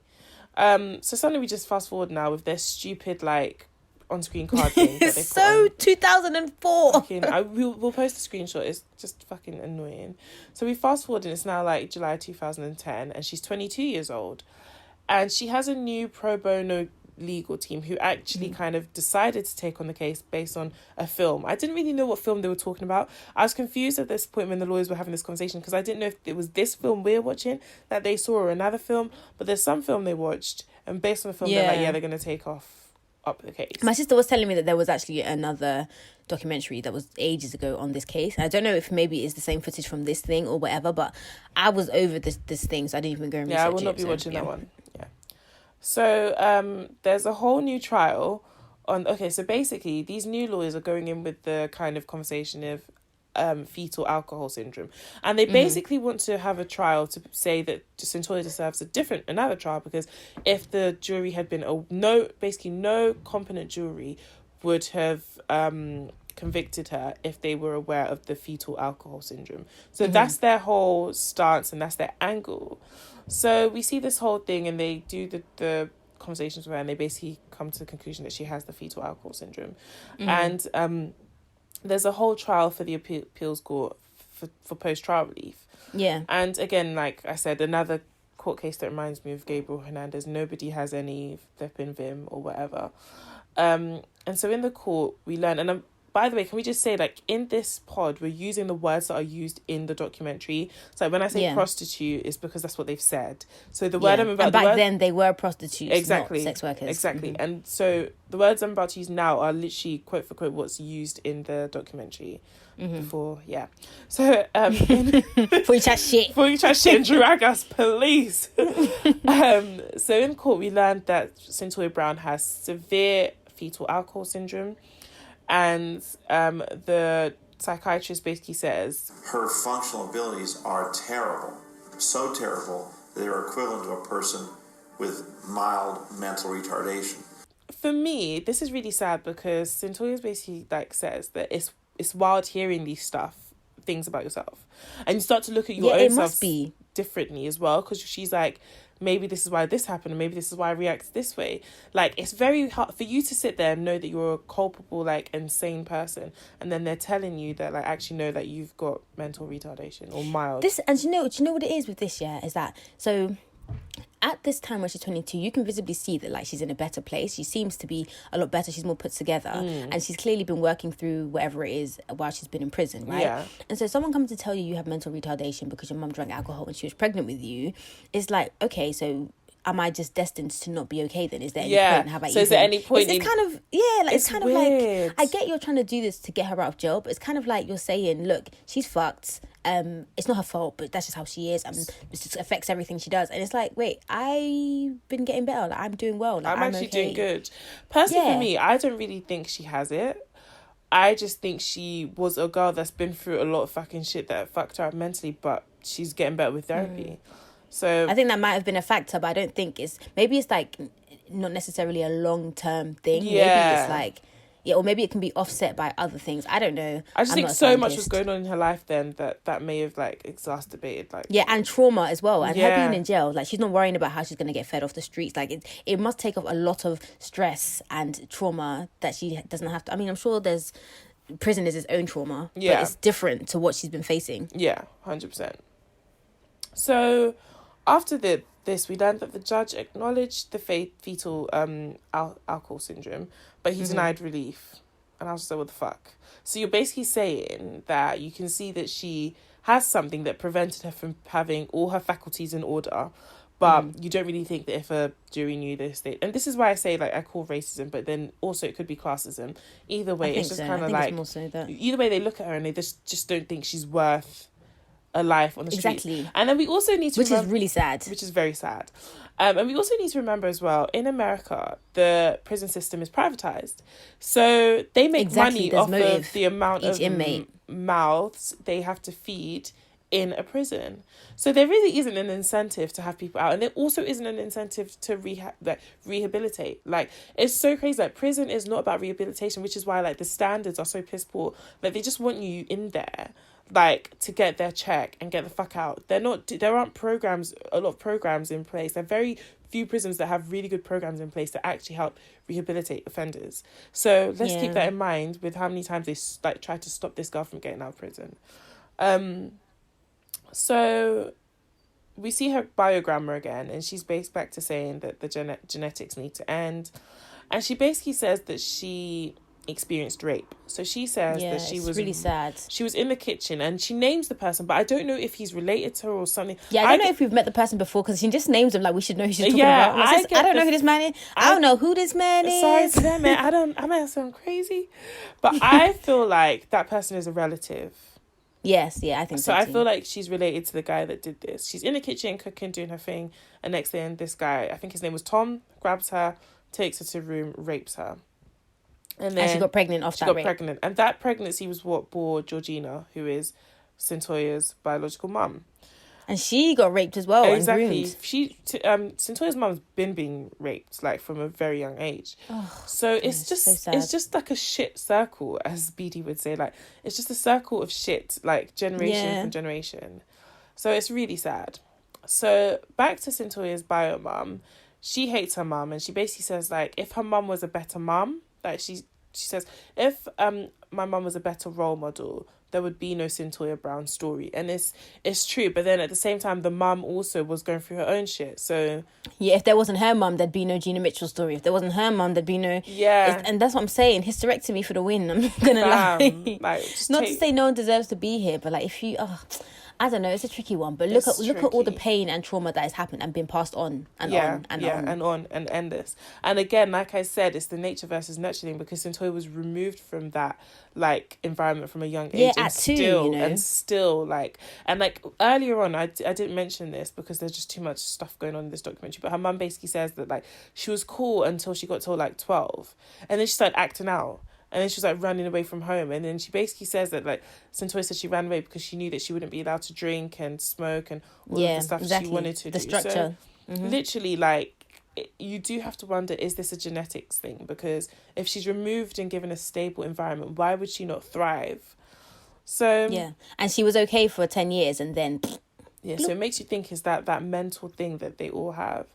So suddenly we just fast forward now with their stupid, like, on-screen card thing that it's so 2004. We'll post a screenshot. It's just fucking annoying. So we fast forward and it's now like July 2010 and she's 22 years old and she has a new pro bono legal team who actually kind of decided to take on the case based on a film. I didn't really know what film they were talking about. I was confused at this point when the lawyers were having this conversation because I didn't know if it was this film we're watching that they saw or another film, but there's some film they watched and based on the film they're like, they're going to take up the case. My sister was telling me that there was actually another documentary that was ages ago on this case. I don't know if maybe it's the same footage from this thing or whatever, but I was over this thing, so I didn't even go and research it. Yeah, I will not be watching that one. Yeah. So there's a whole new trial on... Okay, so basically, these new lawyers are going in with the kind of conversation of fetal alcohol syndrome, and they basically want to have a trial to say that Cyntoia deserves another trial because if the jury had been no competent jury would have convicted her if they were aware of the fetal alcohol syndrome. So that's their whole stance and that's their angle. So we see this whole thing and they do the conversations with her and they basically come to the conclusion that she has the fetal alcohol syndrome. And there's a whole trial for the appeals court for post-trial relief. Yeah. And again, like I said, another court case that reminds me of Gabriel Hernandez. Nobody has any Vipin Vim or whatever. And so in the court, we learn... And by the way, can we just say, like, in this pod, we're using the words that are used in the documentary. So when I say prostitute, it's because that's what they've said. So the word I'm about... And back then, they were prostitutes, exactly, not sex workers. Exactly. And so the words I'm about to use now are literally, quote for quote, what's used in the documentary. Before, yeah. So... Before you chat shit. Before you chat shit and drag us, police. So in court, we learned that Cyntoia Brown has severe fetal alcohol syndrome. And the psychiatrist basically says her functional abilities are terrible, so terrible they are equivalent to a person with mild mental retardation. For me, this is really sad because Cyntoia basically like says that it's wild hearing these things about yourself, and you start to look at your own self differently as well because she's like, maybe this is why this happened and maybe this is why I react this way. Like, it's very hard for you to sit there and know that you're a culpable, like, insane person, and then they're telling you that, like, actually know that you've got mental retardation or mild. Do you know what it is with this, is that, so at this time when she's 22, you can visibly see that, like, she's in a better place. She seems to be a lot better. She's more put together. And she's clearly been working through whatever it is while she's been in prison, right? Yeah. And so someone comes to tell you have mental retardation because your mum drank alcohol when she was pregnant with you. It's like, okay, so am I just destined to not be okay then? Is there any point? How about so is there any point? It's kind of, it's kind weird. Of like, I get you're trying to do this to get her out of jail, but it's kind of like you're saying, look, she's fucked. It's not her fault, but that's just how she is, and it just affects everything she does. And it's like, wait, I've been getting better. Like, I'm doing well. Like, I'm actually doing good. Personally, for me, I don't really think she has it. I just think she was a girl that's been through a lot of fucking shit that fucked her up mentally, but she's getting better with therapy. So I think that might have been a factor, but I don't think maybe it's like not necessarily a long-term thing. Maybe Yeah. it's like, or maybe it can be offset by other things. I don't know. I just I'm think not a so much was scientist. going on in her life then that may have like exacerbated like Yeah, and trauma as well. And her Yeah. being in jail, like, she's not worrying about how she's going to get fed off the streets. Like, it must take off a lot of stress and trauma that she doesn't have to. I mean, I'm sure prison is its own trauma, Yeah. but it's different to what she's been facing. Yeah, 100%. So after this, we learned that the judge acknowledged the fetal alcohol syndrome, but he denied relief. And I was just like, what the fuck? So you're basically saying that you can see that she has something that prevented her from having all her faculties in order, but you don't really think that if a jury knew this, and this is why I say, like, I call racism, but then also it could be classism. Either way, it's just kind of like, more so that. either way they look at her and they just don't think she's worth a life on the street. Exactly. And then we also need to Which is really sad. which is very sad. And we also need to remember as well, in America, the prison system is privatized. So they make Exactly, money there's off motive. of the amount Each of inmate. mouths they have to feed in a prison. So there really isn't an incentive to have people out. And there also isn't an incentive to rehabilitate. Like, it's so crazy. Like, prison is not about rehabilitation, which is why, like, the standards are so piss poor. Like, they just want you in there, like, to get their check and get the fuck out. There aren't a lot of programs in place. There are very few prisons that have really good programs in place to actually help rehabilitate offenders. So let's keep that in mind with how many times they like try to stop this girl from getting out of prison. So we see her biogramma again, and she's based back to saying that the genetics need to end. And she basically says that she experienced rape. So she says that she was really sad. She was in the kitchen, and she names the person, but I don't know if he's related to her or something. Yeah, I don't know if we've met the person before, because she just names them like we should know who she's talking Yeah, about. Like, I don't know who this man is. I don't know who this man is. Sorry to them, man. I might sound crazy, but I feel like that person is a relative. Yes, yeah, I think so. So I feel like she's related to the guy that did this. She's in the kitchen cooking, doing her thing, and next thing, this guy, I think his name was Tom, grabs her, takes her to the room, rapes her. And then she got pregnant off that rape. pregnant. And that pregnancy was what bore Georgina, who is Cyntoia's biological mum. And she got raped as well. Exactly. And groomed. Cyntoia's mum's been being raped, like, from a very young age. Oh, so it's just so sad. it's just like a shit circle, as BD would say. Like, it's just a circle of shit, like, generation from generation. So it's really sad. So back to Cyntoia's bio mum. She hates her mum, and she basically says, like, if her mum was a better mum, like, she says, if my mum was a better role model, there would be no Cyntoia Brown story. And it's true, but then at the same time, the mum also was going through her own shit. So yeah, if there wasn't her mum, there'd be no Gina Mitchell story. If there wasn't her mum, there'd be no... Yeah. And that's what I'm saying. Hysterectomy for the win. I'm not gonna lie. Like, just not to say no one deserves to be here, but, like, if you... I don't know, it's a tricky one, but look at all the pain and trauma that has happened and been passed on and on and endless. And again, like I said, it's the nature versus nurture thing, because Cyntoia was removed from that, like, environment from a young age. Yeah, at 2, you know. And still, like, and, like, earlier on, I didn't mention this because there's just too much stuff going on in this documentary, but her mum basically says that, like, she was cool until she got to, like, 12, and then she started acting out. And then she was, like, running away from home. And then she basically says that, like, Cyntoia said she ran away because she knew that she wouldn't be allowed to drink and smoke and all of the stuff she wanted to do. The structure. So, literally, like, you do have to wonder, is this a genetics thing? Because if she's removed and given a stable environment, why would she not thrive? So... Yeah. And she was okay for 10 years and then... Yeah, so it makes you think, is that mental thing that they all have?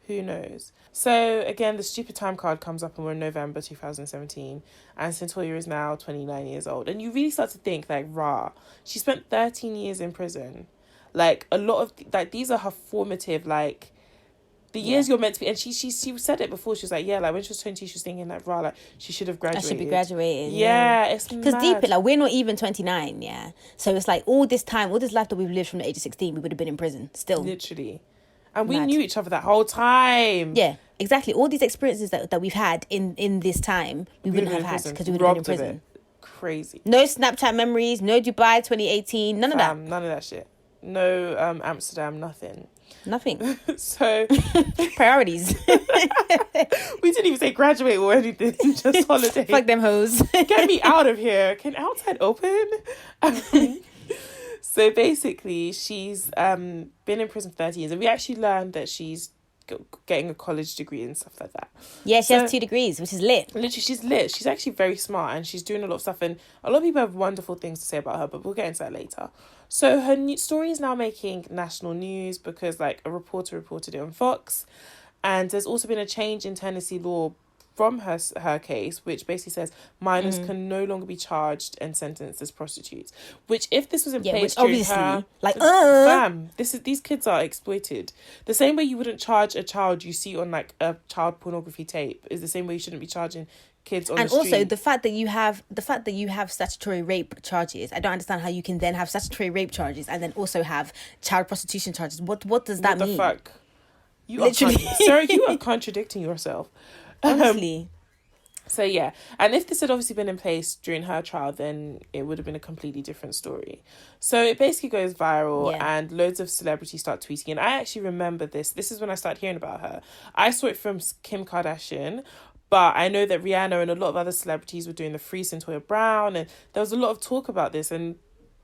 Who knows? So, again, the stupid time card comes up and we're in November 2017. And Cyntoia is now 29 years old. And you really start to think, like, she spent 13 years in prison. Like, a lot of... Like, these are her formative, like... The years you're meant to be... And she said it before. She was like, yeah, like, when she was 20, she was thinking, like, like, she should have graduated. I should be graduating. Yeah, it's mad. Because deep, like, we're not even 29, yeah? So it's like, all this life that we've lived from the age of 16, we would have been in prison still. Literally. And we knew each other that whole time. Yeah, exactly. All these experiences that we've had in this time, we wouldn't have had because we would have been in prison. Crazy. No Snapchat memories, no Dubai 2018, none of that. None of that shit. No Amsterdam, nothing. Nothing. So... Priorities. We didn't even say graduate or anything, just holiday. Fuck them hoes. Get me out of here. Can outside open? So basically, she's been in prison for 30 years, and we actually learned that she's getting a college degree and stuff like that. Yeah, she has 2 degrees, which is lit. Literally, she's lit. She's actually very smart, and she's doing a lot of stuff, and a lot of people have wonderful things to say about her, but we'll get into that later. So her story is now making national news because, like, a reporter reported it on Fox, and there's also been a change in Tennessee law from her case, which basically says minors can no longer be charged and sentenced as prostitutes. Which, if this was in place during her, like, fam, these kids are exploited. The same way you wouldn't charge a child you see on, like, a child pornography tape is the same way you shouldn't be charging kids on the street. And also the fact that you have statutory rape charges, I don't understand how you can then have statutory rape charges and then also have child prostitution charges. What does that mean? What the fuck? Literally, Sarah, you are contradicting yourself. Honestly. So yeah, and if this had obviously been in place during her trial, then it would have been a completely different story. So it basically goes viral, and loads of celebrities start tweeting. And I actually remember this. This is when I started hearing about her. I saw it from Kim Kardashian, but I know that Rihanna and a lot of other celebrities were doing the Free Cyntoia Brown, and there was a lot of talk about this. And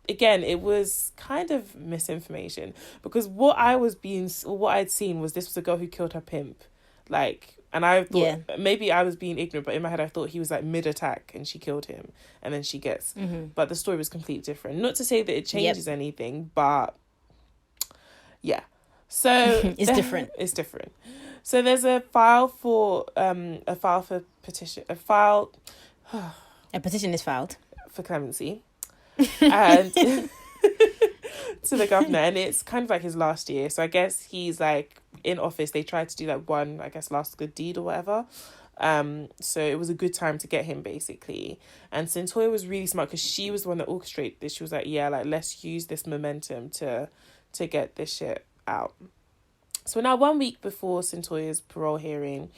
again, it was kind of misinformation, because what I'd seen was this was a girl who killed her pimp, like. And I thought, maybe I was being ignorant, but in my head I thought he was like mid-attack and she killed him. And then she gets... But the story was completely different. Not to say that it changes anything, but... Yeah. So... It's different. It's different. So there's a file for petition... A petition is filed. For clemency. And... to the governor, and it's kind of like his last year, so I guess he's like in office. They tried to do like one, I guess, last good deed or whatever, so it was a good time to get him basically. And Cyntoia was really smart because she was the one that orchestrated this. She was like, yeah, like, let's use this momentum to get this shit out. So now 1 week before Cyntoia's parole hearing,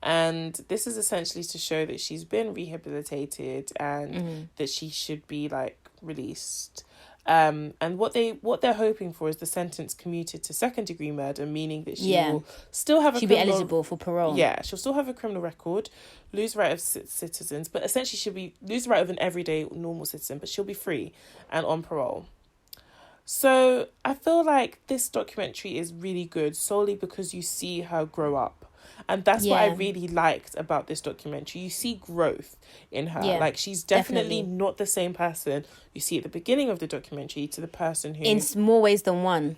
and this is essentially to show that she's been rehabilitated and that she should be like released. And what they're hoping for is the sentence commuted to 2nd-degree murder, meaning that she will still have she'll be eligible for parole. Yeah, she'll still have a criminal record, lose right of citizens, but essentially she'll lose right of an everyday normal citizen, but she'll be free and on parole. So I feel like this documentary is really good solely because you see her grow up. And that's what I really liked about this documentary. You see growth in her. Yeah, like, she's definitely not the same person you see at the beginning of the documentary to the person who... In more ways than one.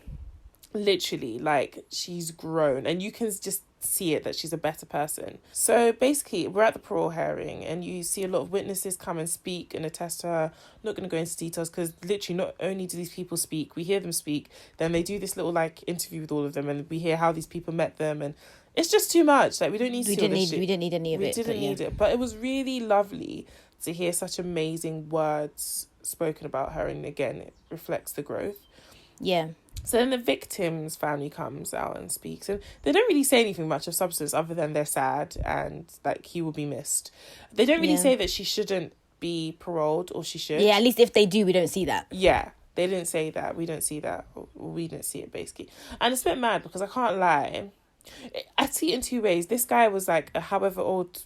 Literally, like, she's grown. And you can just see it, that she's a better person. So, basically, we're at the parole hearing, and you see a lot of witnesses come and speak and attest to her. I'm not going to go into details, because literally not only do these people speak, we hear them speak, then they do this little, like, interview with all of them, and we hear how these people met them, and... It's just too much. Like, we don't need to see all this shit. We didn't need any of it. We didn't need it. But it was really lovely to hear such amazing words spoken about her. And again, it reflects the growth. Yeah. So then the victim's family comes out and speaks. And they don't really say anything much of substance other than they're sad and, like, he will be missed. They don't really say that she shouldn't be paroled, or she should. Yeah, at least if they do, we don't see that. Yeah. They didn't say that. We don't see that. We didn't see it, basically. And it's a bit mad because I can't lie. I see it in 2 ways. This guy was like a however old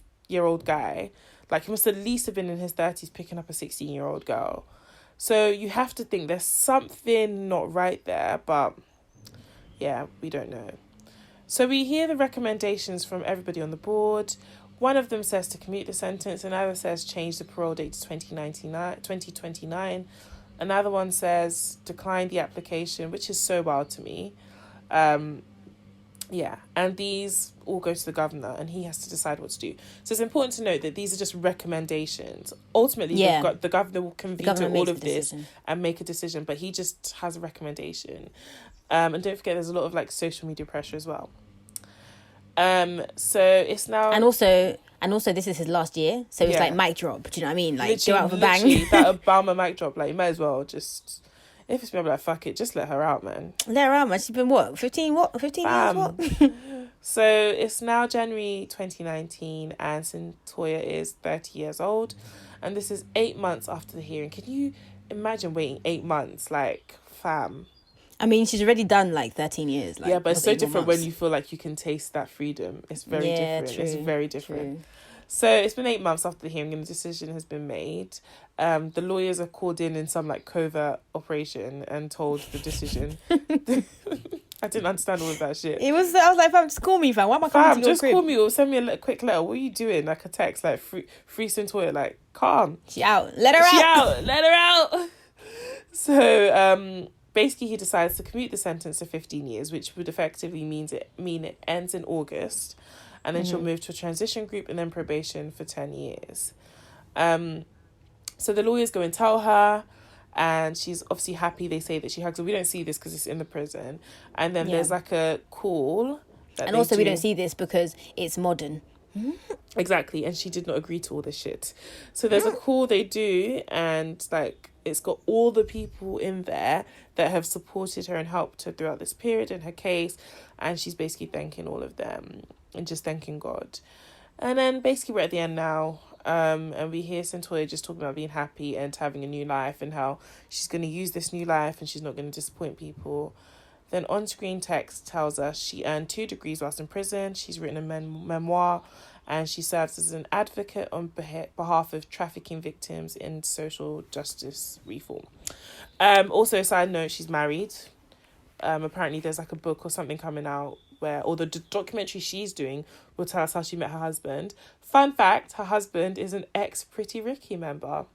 guy. Like, he must at least have been in his 30s picking up a 16-year-old girl. So you have to think there's something not right there. But yeah, we don't know. So we hear the recommendations from everybody on the board. One of them says to commute the sentence. Another says change the parole date to 2029. Another one says decline the application, which is so wild to me. Yeah, and these all go to the governor, and he has to decide what to do. So it's important to note that these are just recommendations. Ultimately, the governor will convene to all of this and make a decision, but he just has a recommendation. And don't forget, there's a lot of like social media pressure as well. So it's now... And also, this is his last year, so it's like mic drop. Do you know what I mean? Like, go out with a bang. That Obama mic drop. Like, you might as well just... If it's me, I'm like, fuck it, just let her out, man. Let her out, man. She's been, 15 years, what? So, it's now January 2019, and Cyntoia is 30 years old, and this is 8 months after the hearing. Can you imagine waiting 8 months? Like, fam. I mean, she's already done, 13 years. Yeah, but it's so different when you feel like you can taste that freedom. It's very different. True, it's very different. True. So it's been 8 months after the hearing and the decision has been made. The lawyers are called in some covert operation and told the decision. I didn't understand all of that shit. I was like, fam, just call me, fam. Why am I coming to your just crib? call me or send me a quick letter. What are you doing? Like a text, like free Cyntoia, like calm. She out. Let her out. Let her out. So basically he decides to commute the sentence to 15 years, which would effectively mean it ends in August, and then she'll move to a transition group and then probation for 10 years. So the lawyers go and tell her, and she's obviously happy. They say that she hugs her. We don't see this because it's in the prison. And then there's like a call. And also we don't see this because it's modern. Exactly. And she did not agree to all this shit. So there's a call they do, and like it's got all the people in there that have supported her and helped her throughout this period in her case. And she's basically thanking all of them and just thanking God. And then basically we're at the end now. And we hear Cyntoia just talking about being happy and having a new life and how she's going to use this new life and she's not going to disappoint people. Then on-screen text tells us she earned 2 degrees whilst in prison. She's written a memoir, and she serves as an advocate on behalf of trafficking victims in social justice reform. Also, side note, she's married. Apparently there's like a book or something coming out or the documentary she's doing will tell us how she met her husband. Fun fact, her husband is an ex-Pretty Ricky member.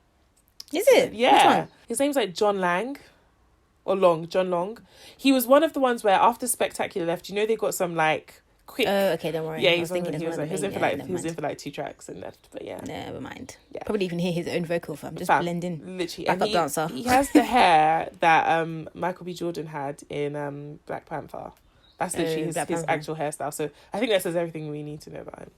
Is it? Yeah. His name's like John Long. He was one of the ones where after Spectacular left, you know, they got some like quick... Oh, okay, don't worry. Yeah, he was in for like 2 tracks and left, but yeah. Never mind. Yeah. Probably even hear his own vocal from. Just blend in. Literally. Backup dancer. He has the hair that Michael B. Jordan had in Black Panther. That's literally his actual hairstyle. So I think that says everything we need to know about him.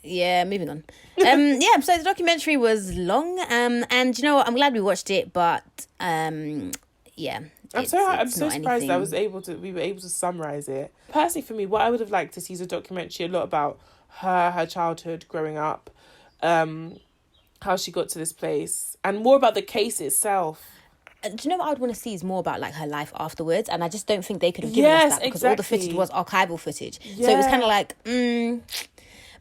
Yeah, moving on. Yeah, so the documentary was long, and you know what? I'm glad we watched it, but yeah. I'm so surprised we were able to summarize it. Personally, for me, what I would have liked to see is a documentary a lot about her childhood growing up, how she got to this place, and more about the case itself. Do you know what I would want to see is more about like her life afterwards, and I just don't think they could have given us that because all the footage was archival footage. Yeah. So it was kind of like,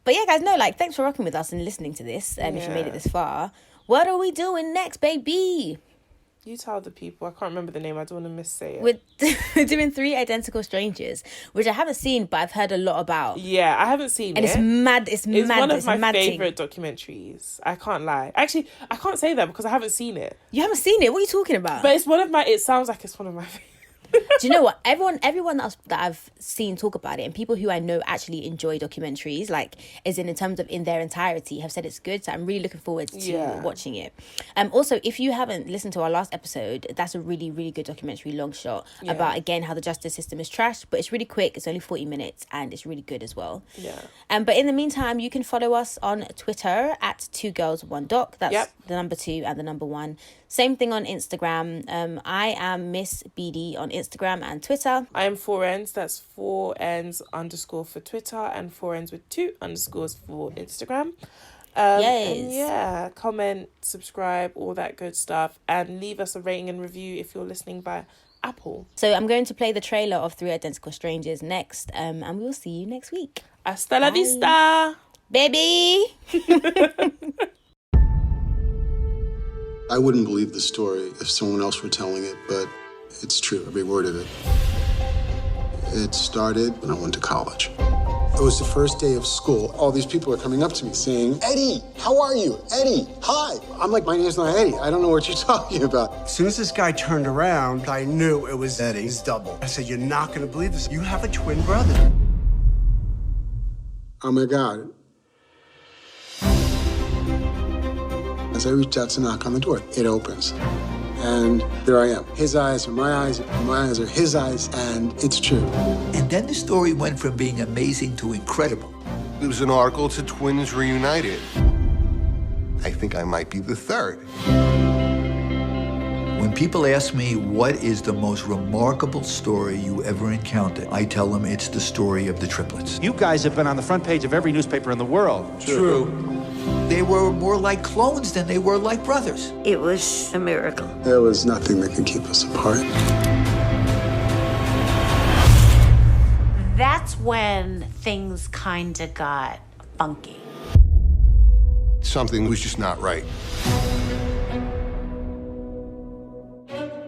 But yeah, guys, no, like, thanks for rocking with us and listening to this. If you made it this far, what are we doing next, baby? You tell the people. I can't remember the name. I don't want to missay it. We're doing 3 Identical Strangers, which I haven't seen, but I've heard a lot about. Yeah, I haven't seen it. And it's mad. It's one of my favourite documentaries. I can't lie. Actually, I can't say that because I haven't seen it. You haven't seen it? What are you talking about? But it sounds like it's one of my favourites. Do you know what? Everyone that I've seen talk about it, and people who I know actually enjoy documentaries, like as in terms of in their entirety, have said it's good. So I'm really looking forward to watching it. Also, if you haven't listened to our last episode, that's a really, really good documentary, Long Shot, about again how the justice system is trashed, but it's really quick. It's only 40 minutes, and it's really good as well. Yeah. But in the meantime, you can follow us on Twitter at 2girls1doc. That's the number 2 and the number 1. Same thing on Instagram. I am Miss BD on Instagram and Twitter. I am 4Ns. That's 4Ns_ for Twitter and 4Ns with 2 underscores for Instagram. And comment, subscribe, all that good stuff, and leave us a rating and review if you're listening by Apple. So I'm going to play the trailer of 3 Identical Strangers next, and we'll see you next week. Hasta la vista, baby. I wouldn't believe the story if someone else were telling it, but it's true, every word of it. It started when I went to college. It was the first day of school. All these people are coming up to me saying, "Eddie, how are you? Eddie, hi." I'm like, my name's not Eddie. I don't know what you're talking about. As soon as this guy turned around, I knew it was Eddie's double. I said, "You're not going to believe this. You have a twin brother." Oh my God. As I reached out to knock on the door, it opens. And there I am. His eyes are my eyes, my eyes are his eyes, and it's true. And then the story went from being amazing to incredible. It was an article to Twins Reunited. I think I might be the third. When people ask me what is the most remarkable story you ever encountered, I tell them it's the story of the triplets. You guys have been on the front page of every newspaper in the world. True. They were more like clones than they were like brothers. It was a miracle. There was nothing that could keep us apart. That's when things kind of got funky. Something was just not right.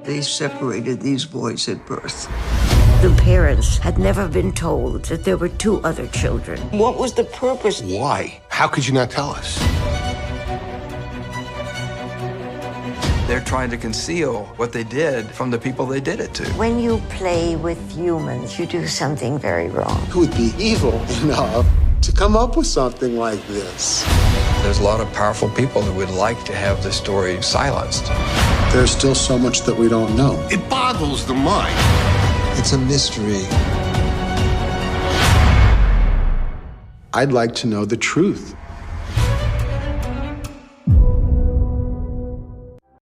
They separated these boys at birth. The parents had never been told that there were 2 other children. What was the purpose? Why? How could you not tell us? They're trying to conceal what they did from the people they did it to. When you play with humans, you do something very wrong. Who would be evil enough to come up with something like this? There's a lot of powerful people that would like to have this story silenced. There's still so much that we don't know. It boggles the mind. It's a mystery. I'd like to know the truth.